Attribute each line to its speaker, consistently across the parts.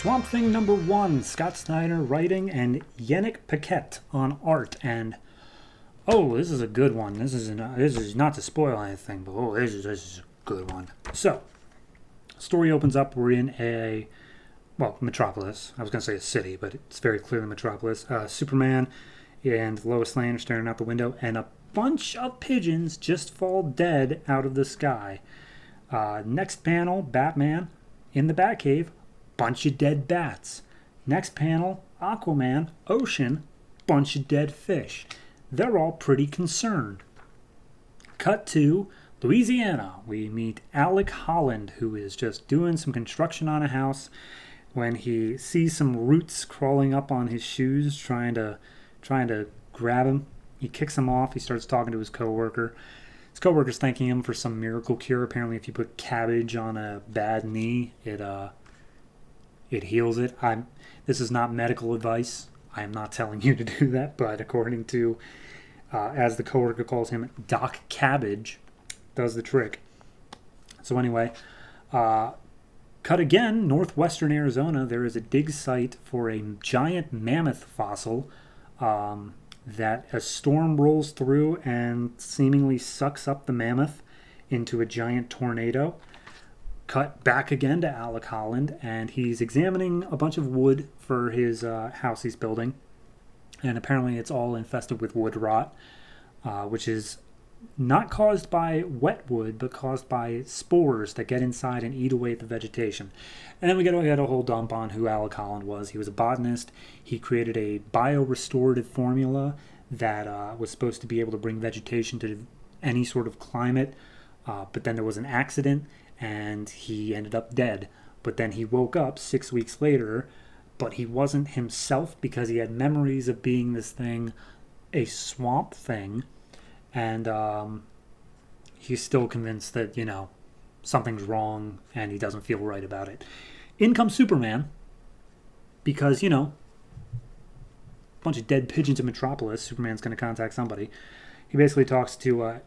Speaker 1: Swamp Thing #1, Scott Snyder writing and Yannick Paquette on art. And oh, this is a good one. This is not to spoil anything, but this is a good one. So, story opens up. We're in Metropolis. I was going to say a city, but it's very clearly Metropolis. Superman and Lois Lane are staring out the window, and a bunch of pigeons just fall dead out of the sky. Next panel, Batman in the Batcave, bunch of dead bats. Next panel, Aquaman, ocean, bunch of dead fish. They're all pretty concerned. Cut to Louisiana. We meet Alec Holland, who is just doing some construction on a house when he sees some roots crawling up on his shoes, trying to grab him. He kicks them off. He starts talking to his coworker. His coworker's thanking him for some miracle cure. Apparently, if you put cabbage on a bad knee, it heals it. This is not medical advice. I am not telling you to do that, but according to, as the coworker calls him, Doc Cabbage, does the trick. So anyway, cut again, northwestern Arizona. There is a dig site for a giant mammoth fossil that a storm rolls through and seemingly sucks up the mammoth into a giant tornado. Cut back again to Alec Holland, and he's examining a bunch of wood for his house he's building. And apparently it's all infested with wood rot, which is not caused by wet wood, but caused by spores that get inside and eat away at the vegetation. And then we get a whole dump on who Alec Holland was. He was a botanist. He created a biorestorative formula that was supposed to be able to bring vegetation to any sort of climate. But then there was an accident, and he ended up dead. But then he woke up 6 weeks later, but he wasn't himself because he had memories of being this thing, a swamp thing. And he's still convinced that, something's wrong and he doesn't feel right about it. In comes Superman because, a bunch of dead pigeons in Metropolis. Superman's going to contact somebody. He basically talks to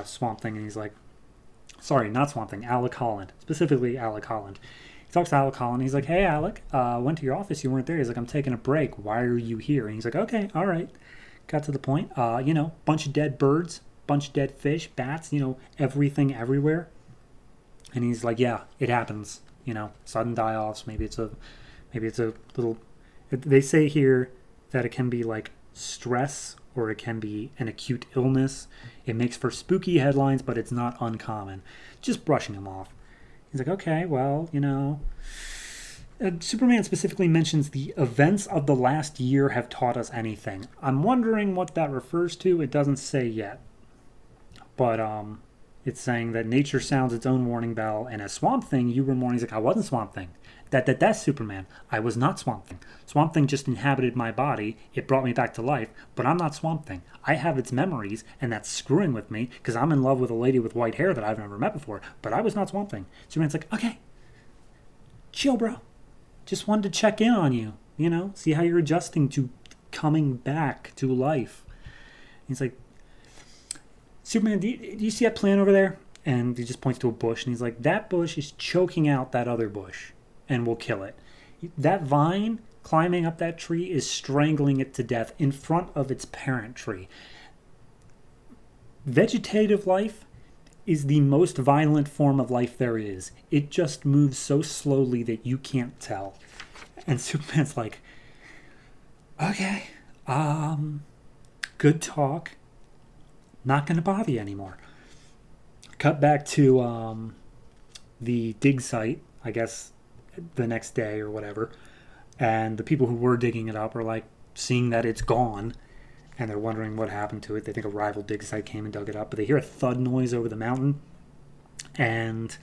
Speaker 1: Swamp Thing and he's like, sorry, not Swamp Thing, Alec Holland. Specifically Alec Holland. He talks to Alec Holland. He's like, hey, Alec, went to your office. You weren't there. He's like, I'm taking a break. Why are you here? And he's like, okay, all right. Got to the point. Bunch of dead birds, bunch of dead fish, bats, everything everywhere. And he's like, yeah, it happens. Sudden die-offs. Maybe it's a little. They say here that it can be like stress or it can be an acute illness. It makes for spooky headlines, but it's not uncommon. Just brushing him off. He's like, okay, well, Superman specifically mentions the events of the last year have taught us anything. I'm wondering what that refers to. It doesn't say yet. But it's saying that nature sounds its own warning bell, and as Swamp Thing, you were mourning. He's like, I wasn't Swamp Thing. That's Superman. I was not Swamp Thing. Swamp Thing just inhabited my body. It brought me back to life, but I'm not Swamp Thing. I have its memories, and that's screwing with me because I'm in love with a lady with white hair that I've never met before, but I was not Swamp Thing. Superman's like, okay, chill, bro. Just wanted to check in on you, see how you're adjusting to coming back to life. He's like, Superman, do you see that plant over there? And he just points to a bush, and he's like, that bush is choking out that other bush and will kill it. That vine climbing up that tree is strangling it to death in front of its parent tree. Vegetative life is the most violent form of life there is. It just moves so slowly that you can't tell. And Superman's like, okay, good talk. Not going to bother you anymore. Cut back to the dig site, I guess the next day or whatever. And the people who were digging it up are like seeing that it's gone. And they're wondering what happened to it. They think a rival dig site came and dug it up. But they hear a thud noise over the mountain. And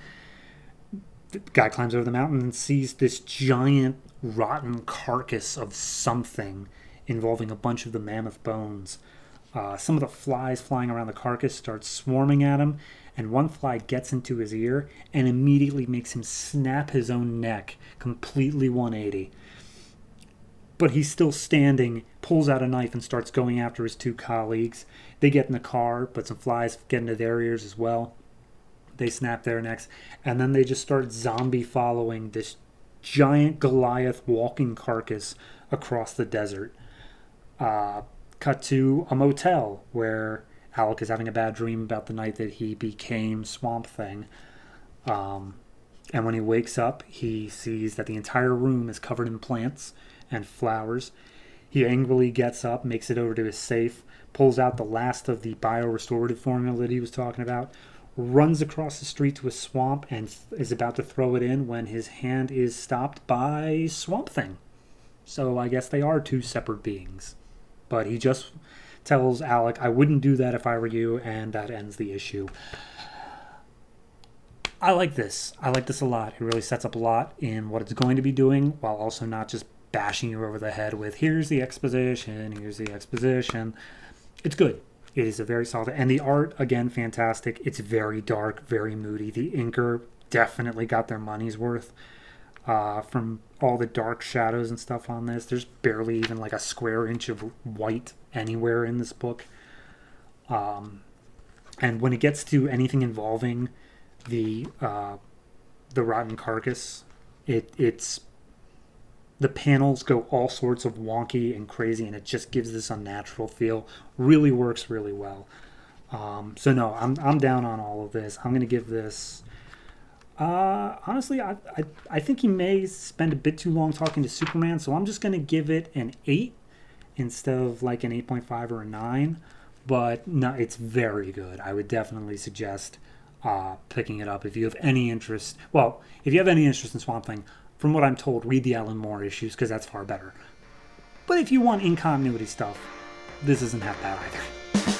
Speaker 1: the guy climbs over the mountain and sees this giant rotten carcass of something involving a bunch of the mammoth bones. Some of the flies flying around the carcass start swarming at him. And one fly gets into his ear and immediately makes him snap his own neck completely 180. But he's still standing, pulls out a knife and starts going after his two colleagues. They get in the car, but some flies get into their ears as well. They snap their necks. And then they just start zombie following this giant Goliath walking carcass across the desert. Cut to a motel where Alec is having a bad dream about the night that he became Swamp Thing. And when he wakes up, he sees that the entire room is covered in plants and flowers. He angrily gets up, makes it over to his safe, pulls out the last of the biorestorative formula that he was talking about, runs across the street to a swamp, and is about to throw it in when his hand is stopped by Swamp Thing. So I guess they are two separate beings. But he just tells Alec, I wouldn't do that if I were you, and that ends the issue. I like this. I like this a lot. It really sets up a lot in what it's going to be doing, while also not just bashing you over the head with, here's the exposition, here's the exposition. It's good. It is a very solid, and the art, again, fantastic. It's very dark, very moody. The inker definitely got their money's worth from all the dark shadows and stuff on this. There's barely even like a square inch of white anywhere in this book. And when it gets to anything involving the rotten carcass, it's the panels go all sorts of wonky and crazy, and it just gives this unnatural feel. Really works really well. So no, I'm down on all of this. I'm gonna give this. Honestly, I think he may spend a bit too long talking to Superman, so I'm just gonna give it an 8 instead of like an 8.5 or a 9. But no, it's very good. I would definitely suggest picking it up if you have any interest. Well, if you have any interest in Swamp Thing, from what I'm told, read the Alan Moore issues because that's far better. But if you want in-continuity stuff, this isn't half bad either.